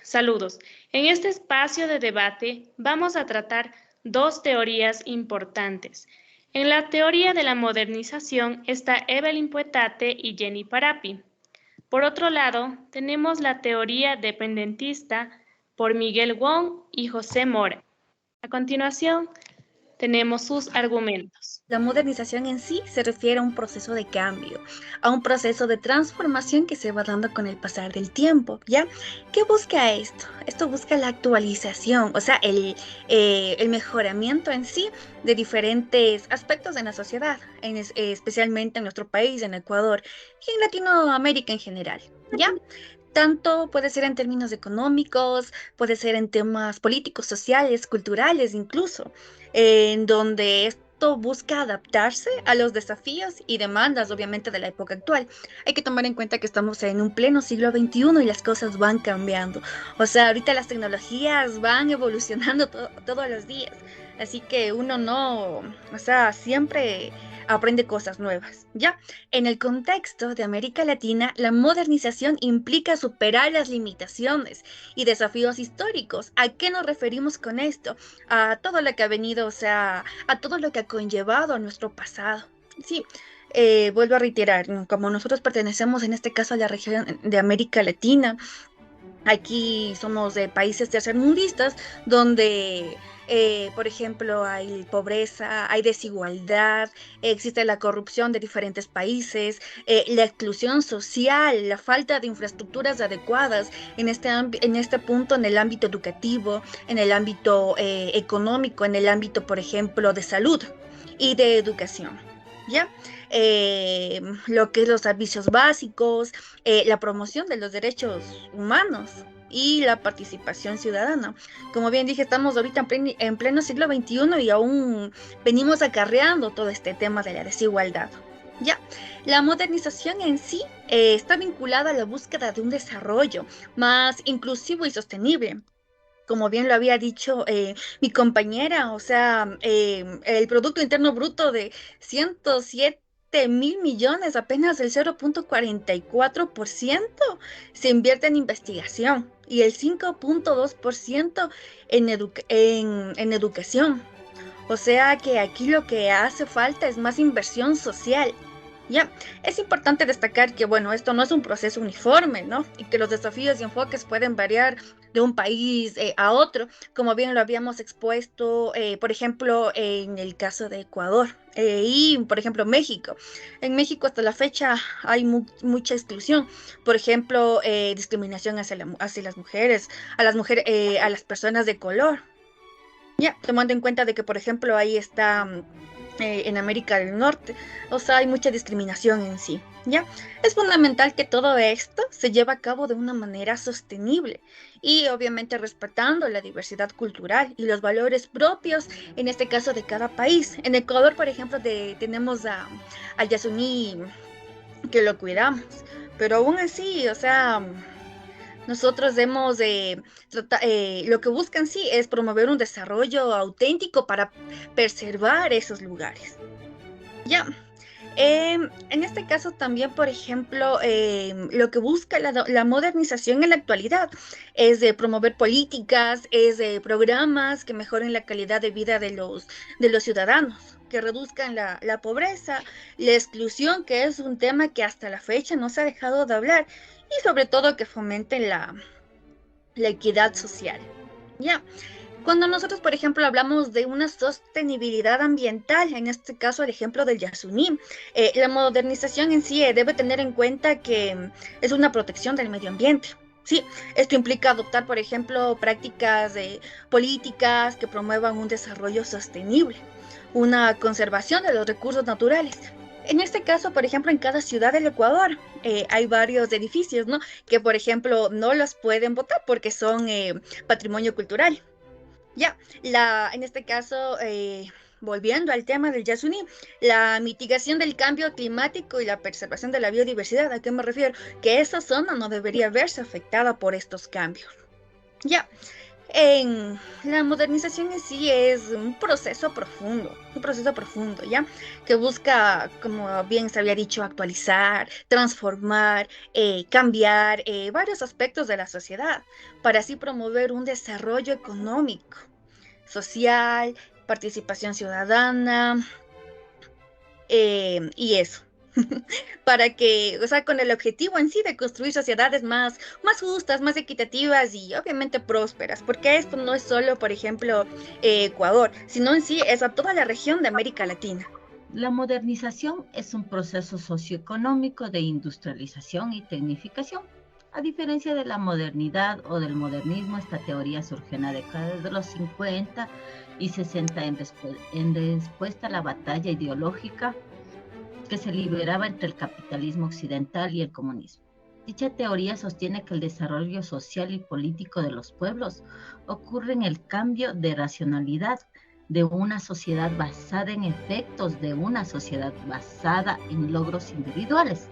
Saludos. En este espacio de debate vamos a tratar dos teorías importantes. En la teoría de la modernización está Evelyn Puetate y Jenny Parapi. Por otro lado, tenemos la teoría dependentista por Miguel Wong y José Mora. A continuación, tenemos sus argumentos. La modernización en sí se refiere a un proceso de cambio, a un proceso de transformación que se va dando con el pasar del tiempo, ¿ya? ¿Qué busca esto? Esto busca la actualización, o sea, el mejoramiento en sí de diferentes aspectos de la sociedad, especialmente en nuestro país, en Ecuador y en Latinoamérica en general, ¿ya? Tanto puede ser en términos económicos, puede ser en temas políticos, sociales, culturales incluso, en donde esto busca adaptarse a los desafíos y demandas, obviamente, de la época actual. Hay que tomar en cuenta que estamos en un pleno siglo XXI y las cosas van cambiando. O sea, ahorita las tecnologías van evolucionando todos los días. Así que uno no, o sea, siempre aprende cosas nuevas. Ya, en el contexto de América Latina, la modernización implica superar las limitaciones y desafíos históricos. ¿A qué nos referimos con esto? A todo lo que ha venido, o sea, a todo lo que ha conllevado a nuestro pasado. Sí, vuelvo a reiterar, como nosotros pertenecemos en este caso a la región de América Latina, aquí somos de países tercermundistas donde, por ejemplo, hay pobreza, hay desigualdad, existe la corrupción de diferentes países, la exclusión social, la falta de infraestructuras adecuadas en este punto en el ámbito educativo, en el ámbito económico, en el ámbito, por ejemplo, de salud y de educación. ¿Ya? Lo que es los servicios básicos, la promoción de los derechos humanos y la participación ciudadana. Como bien dije, estamos ahorita en pleno siglo XXI y aún venimos acarreando todo este tema de la desigualdad. Ya, la modernización en sí está vinculada a la búsqueda de un desarrollo más inclusivo y sostenible. Como bien lo había dicho mi compañera, o sea, el Producto Interno Bruto de 107.000 millones, apenas el 0,44% se invierte en investigación y el 5,2% en educación. O sea que aquí lo que hace falta es más inversión social. Ya, es importante destacar que, bueno, esto no es un proceso uniforme, ¿no? Y que los desafíos y enfoques pueden variar de un país a otro, como bien lo habíamos expuesto, por ejemplo, en el caso de Ecuador y, por ejemplo, México. En México hasta la fecha hay mucha exclusión, por ejemplo, discriminación hacia las mujeres, a las personas de color. Ya, tomando en cuenta de que, por ejemplo, ahí está en América del Norte, o sea, hay mucha discriminación en sí, ¿ya? Es fundamental que todo esto se lleve a cabo de una manera sostenible y obviamente respetando la diversidad cultural y los valores propios, en este caso, de cada país. En Ecuador, por ejemplo, tenemos al Yasuní que lo cuidamos, pero aún así, o sea... Nosotros lo que buscan sí es promover un desarrollo auténtico para preservar esos lugares. Ya, en este caso también, por ejemplo, lo que busca la modernización en la actualidad es de promover políticas, es de programas que mejoren la calidad de vida de los ciudadanos, que reduzcan la pobreza, la exclusión, que es un tema que hasta la fecha no se ha dejado de hablar, y sobre todo que fomenten la equidad social. Ya. Cuando nosotros, por ejemplo, hablamos de una sostenibilidad ambiental, en este caso el ejemplo del Yasuní, la modernización en sí debe tener en cuenta que es una protección del medio ambiente. Sí, esto implica adoptar, por ejemplo, prácticas políticas que promuevan un desarrollo sostenible, una conservación de los recursos naturales. En este caso, por ejemplo, en cada ciudad del Ecuador hay varios edificios, ¿no? Que, por ejemplo, no los pueden votar porque son patrimonio cultural. Ya, en este caso, volviendo al tema del Yasuní, la mitigación del cambio climático y la preservación de la biodiversidad, ¿a qué me refiero? Que esa zona no debería verse afectada por estos cambios. Ya, En la modernización en sí es un proceso profundo, ¿ya? Que busca, como bien se había dicho, actualizar, transformar, cambiar varios aspectos de la sociedad para así promover un desarrollo económico, social, participación ciudadana, y eso. Para que, o sea, con el objetivo en sí de construir sociedades más justas, más equitativas y obviamente prósperas, porque esto no es solo, por ejemplo, Ecuador, sino en sí es a toda la región de América Latina. La modernización es un proceso socioeconómico de industrialización y tecnificación. A diferencia de la modernidad o del modernismo, esta teoría surgió en la década de los 50 y 60 en respuesta a la batalla ideológica que se liberaba entre el capitalismo occidental y el comunismo. Dicha teoría sostiene que el desarrollo social y político de los pueblos ocurre en el cambio de racionalidad de una sociedad basada en efectos de una sociedad basada en logros individuales.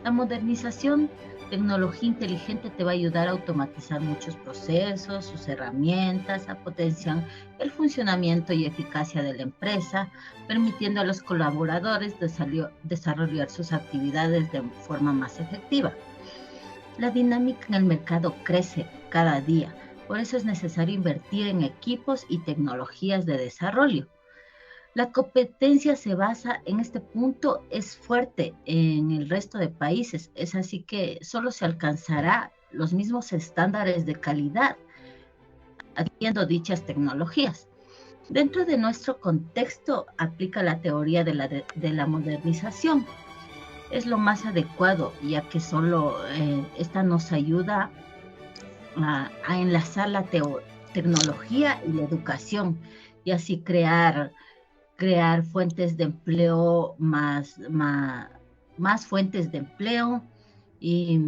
La modernización, tecnología inteligente te va a ayudar a automatizar muchos procesos, sus herramientas, a potenciar el funcionamiento y eficacia de la empresa, permitiendo a los colaboradores desarrollar sus actividades de forma más efectiva. La dinámica en el mercado crece cada día, por eso es necesario invertir en equipos y tecnologías de desarrollo. La competencia se basa en este punto, es fuerte en el resto de países, es así que solo se alcanzará los mismos estándares de calidad adquiriendo dichas tecnologías. Dentro de nuestro contexto aplica la teoría de la modernización. Es lo más adecuado, ya que solo esta nos ayuda a enlazar la tecnología y la educación y así crear fuentes de empleo, más fuentes de empleo y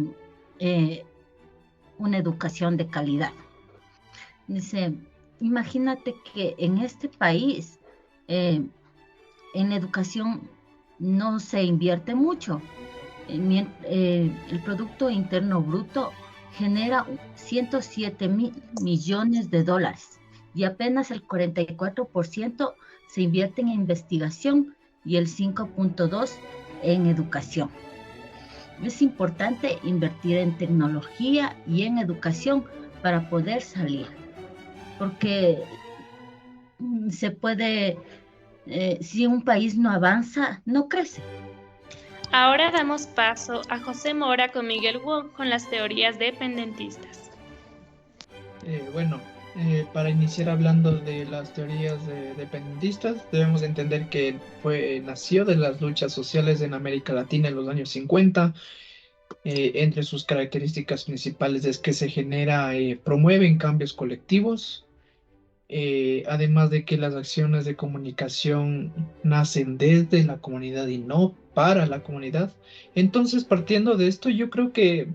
una educación de calidad. Dice, imagínate que en este país en educación no se invierte mucho. El Producto Interno Bruto genera 107 mil millones de dólares y apenas el 44% se invierte en investigación y el 5.2% en educación. Es importante invertir en tecnología y en educación para poder salir, porque se puede, si un país no avanza, no crece. Ahora damos paso a José Mora con Miguel Wong con las teorías dependentistas. Para iniciar hablando de las teorías dependentistas, debemos entender que nació de las luchas sociales en América Latina en los años 50. Entre sus características principales es que promueven cambios colectivos, además de que las acciones de comunicación nacen desde la comunidad y no para la comunidad. Entonces, partiendo de esto, yo creo que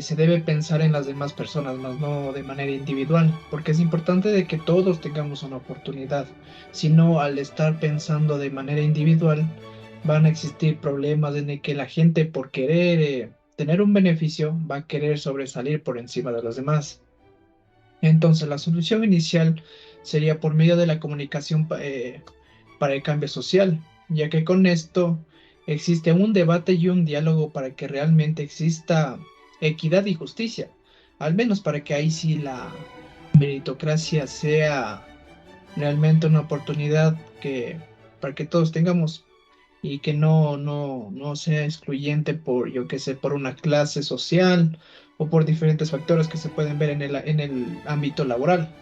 se debe pensar en las demás personas, más no de manera individual, porque es importante de que todos tengamos una oportunidad. Si no, al estar pensando de manera individual, van a existir problemas en el que la gente, por querer tener un beneficio, va a querer sobresalir por encima de los demás. Entonces, la solución inicial sería por medio de la comunicación para el cambio social, ya que con esto existe un debate y un diálogo para que realmente exista equidad y justicia, al menos para que ahí sí la meritocracia sea realmente una oportunidad para que todos tengamos y que no sea excluyente por, yo qué sé, por una clase social o por diferentes factores que se pueden ver en el ámbito laboral.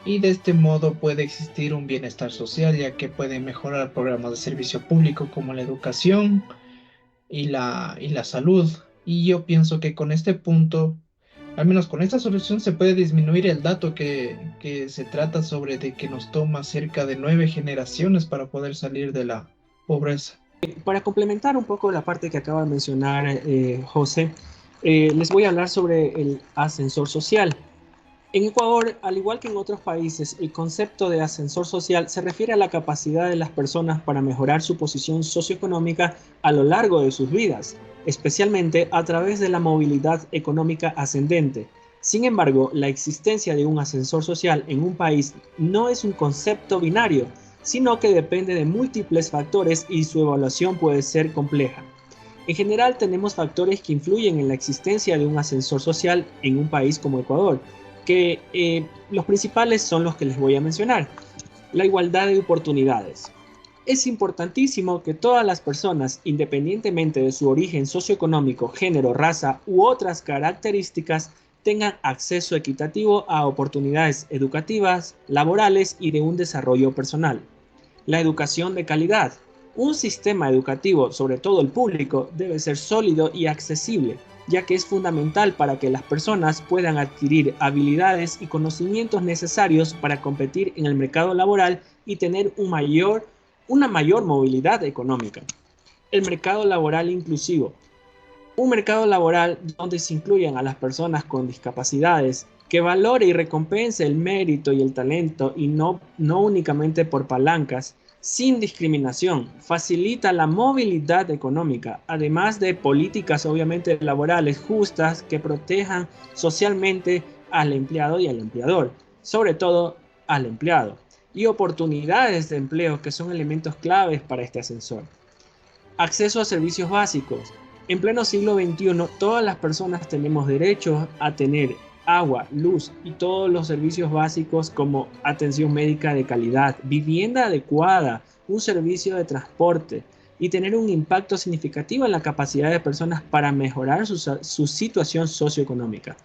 Y de este modo puede existir un bienestar social, ya que pueden mejorar programas de servicio público como la educación y la salud. Y yo pienso que con este punto, al menos con esta solución, se puede disminuir el dato que se trata sobre de que nos toma cerca de 9 generaciones para poder salir de la pobreza. Para complementar un poco la parte que acaba de mencionar José, les voy a hablar sobre el ascensor social. En Ecuador, al igual que en otros países, el concepto de ascensor social se refiere a la capacidad de las personas para mejorar su posición socioeconómica a lo largo de sus vidas, especialmente a través de la movilidad económica ascendente. Sin embargo, la existencia de un ascensor social en un país no es un concepto binario, sino que depende de múltiples factores y su evaluación puede ser compleja. En general, tenemos factores que influyen en la existencia de un ascensor social en un país como Ecuador, que los principales son los que les voy a mencionar. La igualdad de oportunidades. Es importantísimo que todas las personas, independientemente de su origen socioeconómico, género, raza u otras características, tengan acceso equitativo a oportunidades educativas, laborales y de un desarrollo personal. La educación de calidad. Un sistema educativo, sobre todo el público, debe ser sólido y accesible, ya que es fundamental para que las personas puedan adquirir habilidades y conocimientos necesarios para competir en el mercado laboral y tener una mayor movilidad económica. El mercado laboral inclusivo. Un mercado laboral donde se incluyan a las personas con discapacidades, que valore y recompense el mérito y el talento y no únicamente por palancas, sin discriminación, facilita la movilidad económica, además de políticas obviamente laborales justas que protejan socialmente al empleado y al empleador, sobre todo al empleado, y oportunidades de empleo que son elementos claves para este ascensor. Acceso a servicios básicos. En pleno siglo XXI, todas las personas tenemos derecho a tener agua, luz y todos los servicios básicos como atención médica de calidad, vivienda adecuada, un servicio de transporte y tener un impacto significativo en la capacidad de personas para mejorar su situación socioeconómica.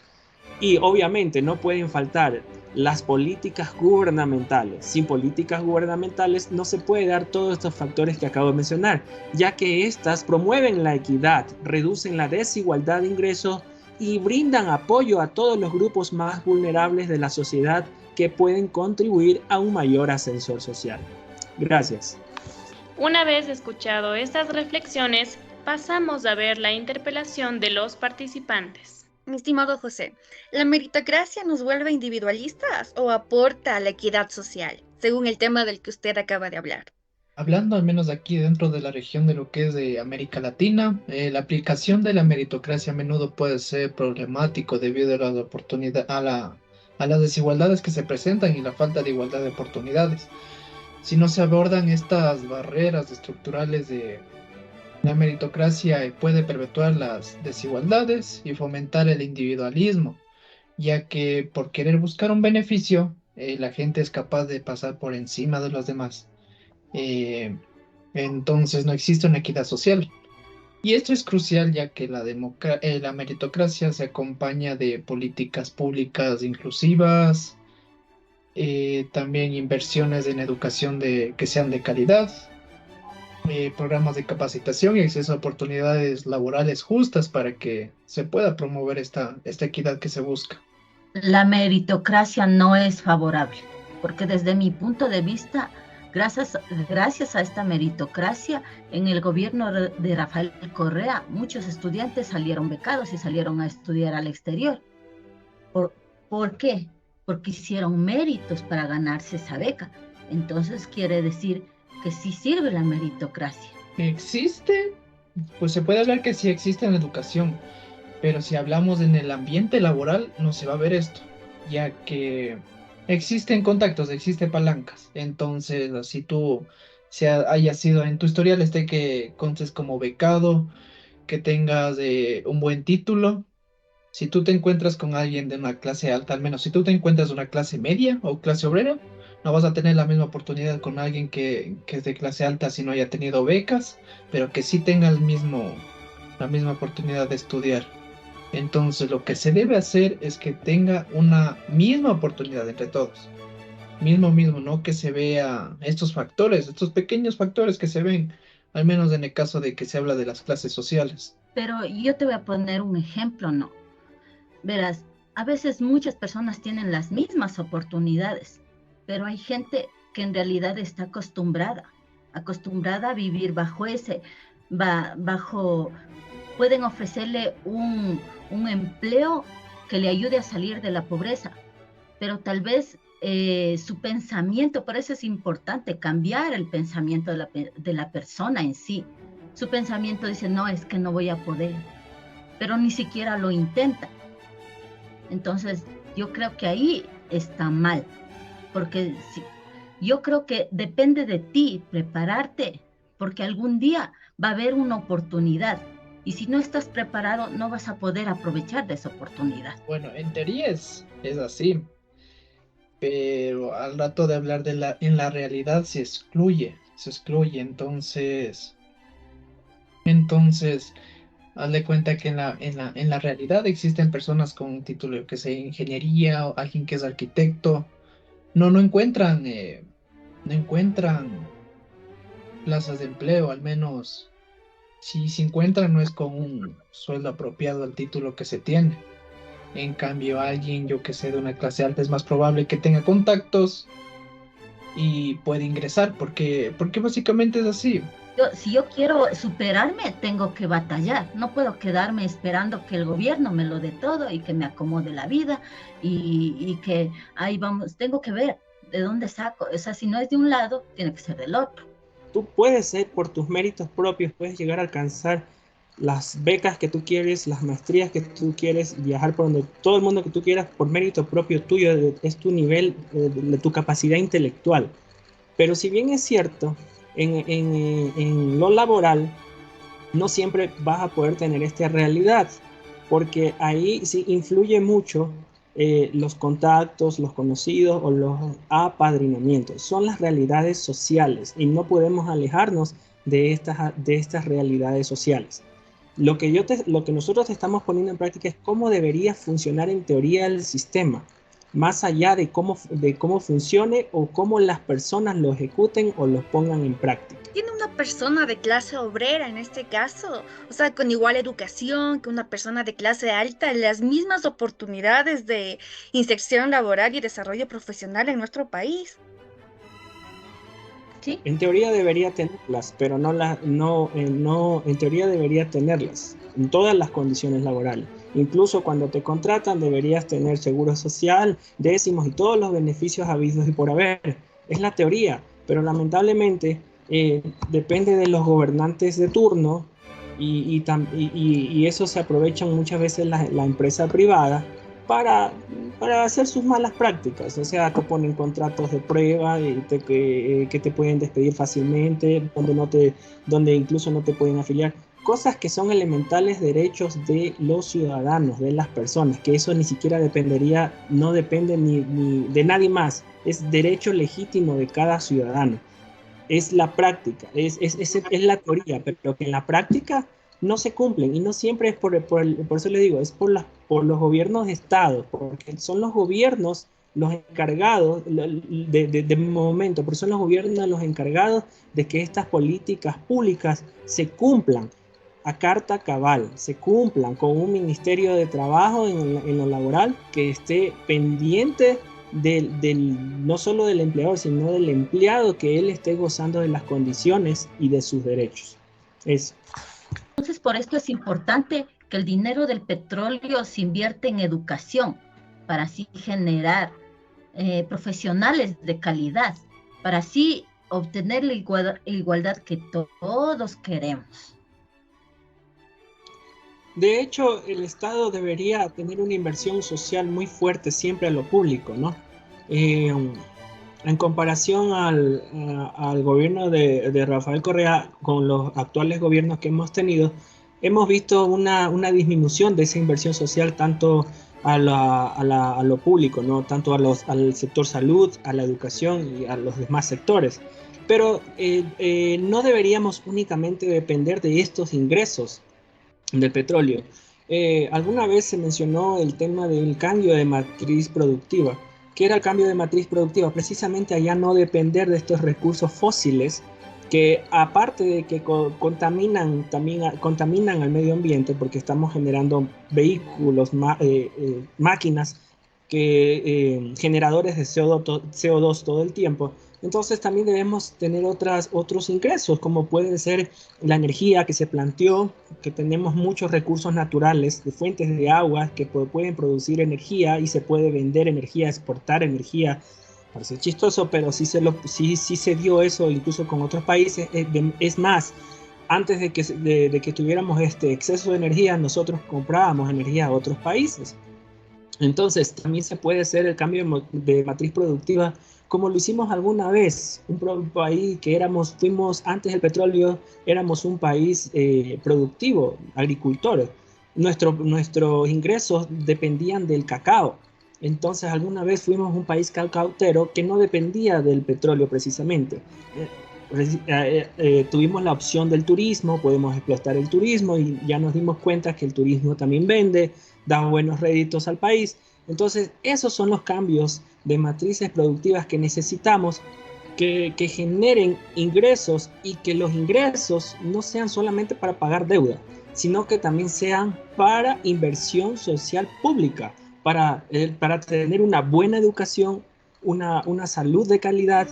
Y obviamente no pueden faltar las políticas gubernamentales. Sin políticas gubernamentales no se puede dar todos estos factores que acabo de mencionar, ya que estas promueven la equidad, reducen la desigualdad de ingresos y brindan apoyo a todos los grupos más vulnerables de la sociedad que pueden contribuir a un mayor ascensor social. Gracias. Una vez escuchado estas reflexiones, pasamos a ver la interpelación de los participantes. Mi estimado José, ¿la meritocracia nos vuelve individualistas o aporta a la equidad social, según el tema del que usted acaba de hablar? Hablando al menos aquí dentro de la región de lo que es de América Latina, la aplicación de la meritocracia a menudo puede ser problemático debido a las a las desigualdades que se presentan y la falta de igualdad de oportunidades. Si no se abordan estas barreras estructurales de la meritocracia, puede perpetuar las desigualdades y fomentar el individualismo, ya que por querer buscar un beneficio, la gente es capaz de pasar por encima de los demás. Eh, entonces no existe una equidad social. Y esto es crucial ya que la meritocracia se acompaña de políticas públicas inclusivas, también inversiones en educación que sean de calidad, programas de capacitación y acceso a oportunidades laborales justas para que se pueda promover esta equidad que se busca. La meritocracia no es favorable, porque desde mi punto de vista, gracias a esta meritocracia, en el gobierno de Rafael Correa, muchos estudiantes salieron becados y salieron a estudiar al exterior. ¿Por qué? Porque hicieron méritos para ganarse esa beca. Entonces quiere decir que sí sirve la meritocracia. ¿Existe? Pues se puede hablar que sí existe en la educación, pero si hablamos en el ambiente laboral no se va a ver esto, ya que existen contactos, existen palancas. Entonces, si tú hayas sido en tu historial que constes como becado, que tengas un buen título, si tú te encuentras con alguien de una clase alta, al menos si tú te encuentras de una clase media o clase obrera, no vas a tener la misma oportunidad con alguien que es de clase alta si no haya tenido becas, pero que sí tenga la misma oportunidad de estudiar. Entonces, lo que se debe hacer es que tenga una misma oportunidad entre todos. Mismo, no que se vea estos factores, estos pequeños factores que se ven, al menos en el caso de que se habla de las clases sociales. Pero yo te voy a poner un ejemplo, ¿no? Verás, a veces muchas personas tienen las mismas oportunidades, pero hay gente que en realidad está acostumbrada a vivir pueden ofrecerle un empleo que le ayude a salir de la pobreza, pero tal vez su pensamiento, por eso es importante cambiar el pensamiento de la persona en sí. Su pensamiento dice, no, es que no voy a poder, pero ni siquiera lo intenta. Entonces, yo creo que ahí está mal, porque yo creo que depende de ti prepararte, porque algún día va a haber una oportunidad. Y si no estás preparado, no vas a poder aprovechar de esa oportunidad. Bueno, en teoría es así, pero al rato de hablar en la realidad se excluye, entonces, haz de cuenta que en la realidad existen personas con un título, yo que sé, ingeniería, o alguien que es arquitecto, no encuentran, no encuentran plazas de empleo, al menos si se encuentran no es con un sueldo apropiado al título que se tiene. En cambio, alguien, yo que sé, de una clase alta es más probable que tenga contactos y puede ingresar, porque básicamente es así. Si yo quiero superarme, tengo que batallar. No puedo quedarme esperando que el gobierno me lo dé todo y que me acomode la vida y que ahí vamos. Tengo que ver de dónde saco. O sea, si no es de un lado, tiene que ser del otro. Tú puedes ser por tus méritos propios, puedes llegar a alcanzar las becas que tú quieres, las maestrías que tú quieres, viajar por donde todo el mundo que tú quieras por mérito propio tuyo, es tu nivel, de tu capacidad intelectual. Pero si bien es cierto, en lo laboral no siempre vas a poder tener esta realidad, porque ahí sí influye mucho los contactos, los conocidos o los apadrinamientos. Son las realidades sociales y no podemos alejarnos de estas realidades sociales. Lo que nosotros te estamos poniendo en práctica es cómo debería funcionar en teoría el sistema, más allá de cómo funcione o cómo las personas lo ejecuten o lo pongan en práctica. Tiene una persona de clase obrera en este caso, o sea, con igual educación que una persona de clase alta, las mismas oportunidades de inserción laboral y desarrollo profesional en nuestro país. ¿Sí? En teoría debería tenerlas, pero en teoría debería tenerlas en todas las condiciones laborales. Incluso cuando te contratan deberías tener seguro social, décimos y todos los beneficios habidos y por haber. Es la teoría, pero lamentablemente depende de los gobernantes de turno y eso se aprovechan muchas veces la empresa privada para hacer sus malas prácticas. O sea, te ponen contratos de prueba que te pueden despedir fácilmente, donde incluso no te pueden afiliar. Cosas que son elementales derechos de los ciudadanos, de las personas, que eso ni siquiera no depende ni de nadie más. Es derecho legítimo de cada ciudadano. Es la práctica, es la teoría, pero que en la práctica no se cumplen y no siempre es por eso le digo, es por los gobiernos de Estado, porque son los gobiernos los encargados de momento, pero son los gobiernos los encargados de que estas políticas públicas se cumplan a carta cabal, se cumplan con un ministerio de trabajo en lo laboral que esté pendiente no solo del empleador, sino del empleado, que él esté gozando de las condiciones y de sus derechos. Eso. Entonces, por esto es importante que el dinero del petróleo se invierta en educación, para así generar profesionales de calidad, para así obtener la igualdad que todos queremos. De hecho, el Estado debería tener una inversión social muy fuerte siempre a lo público, ¿no? En comparación al gobierno de Rafael Correa, con los actuales gobiernos que hemos tenido, hemos visto una disminución de esa inversión social tanto a lo público, ¿no? Tanto al sector salud, a la educación y a los demás sectores. Pero no deberíamos únicamente depender de estos ingresos del petróleo. Alguna vez se mencionó el tema del cambio de matriz productiva. ¿Qué era el cambio de matriz productiva? Precisamente allá no depender de estos recursos fósiles que, aparte de que contaminan al medio ambiente, porque estamos generando vehículos, máquinas, generadores de CO2 todo el tiempo. Entonces también debemos tener otros ingresos, como puede ser la energía que se planteó, que tenemos muchos recursos naturales, de fuentes de agua que pueden producir energía y se puede vender energía, exportar energía. Parece chistoso, pero sí se dio eso incluso con otros países. Es más, antes de que tuviéramos este exceso de energía, nosotros comprábamos energía a otros países. Entonces, también se puede hacer el cambio de matriz productiva como lo hicimos alguna vez. Un país que fuimos antes del petróleo, éramos un país productivo, agricultor. Nuestros ingresos dependían del cacao. Entonces, alguna vez fuimos un país cacautero que no dependía del petróleo precisamente. Tuvimos la opción del turismo, podemos explotar el turismo y ya nos dimos cuenta que el turismo también vende, da buenos réditos al país. Entonces, esos son los cambios de matrices productivas que necesitamos que generen ingresos y que los ingresos no sean solamente para pagar deuda, sino que también sean para inversión social pública, para tener una buena educación, una salud de calidad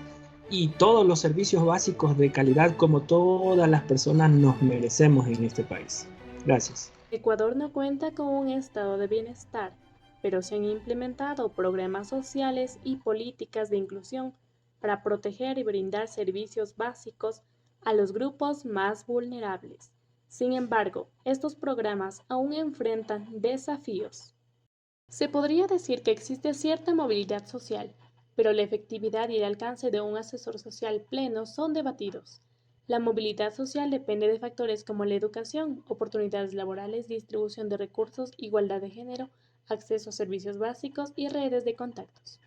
y todos los servicios básicos de calidad como todas las personas nos merecemos en este país. Gracias. Ecuador no cuenta con un estado de bienestar, pero se han implementado programas sociales y políticas de inclusión para proteger y brindar servicios básicos a los grupos más vulnerables. Sin embargo, estos programas aún enfrentan desafíos. Se podría decir que existe cierta movilidad social, pero la efectividad y el alcance de un asesor social pleno son debatidos. La movilidad social depende de factores como la educación, oportunidades laborales, distribución de recursos, igualdad de género, acceso a servicios básicos y redes de contactos.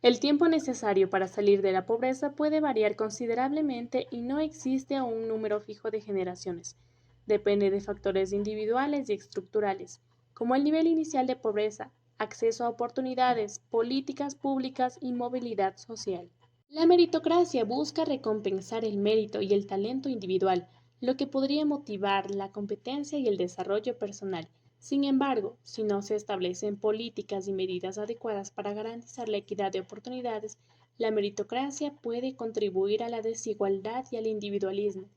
El tiempo necesario para salir de la pobreza puede variar considerablemente y no existe un número fijo de generaciones. Depende de factores individuales y estructurales, como el nivel inicial de pobreza, acceso a oportunidades, políticas públicas y movilidad social. La meritocracia busca recompensar el mérito y el talento individual, lo que podría motivar la competencia y el desarrollo personal. Sin embargo, si no se establecen políticas y medidas adecuadas para garantizar la equidad de oportunidades, la meritocracia puede contribuir a la desigualdad y al individualismo,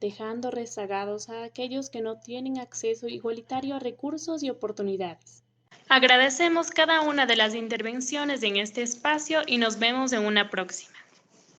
dejando rezagados a aquellos que no tienen acceso igualitario a recursos y oportunidades. Agradecemos cada una de las intervenciones en este espacio y nos vemos en una próxima.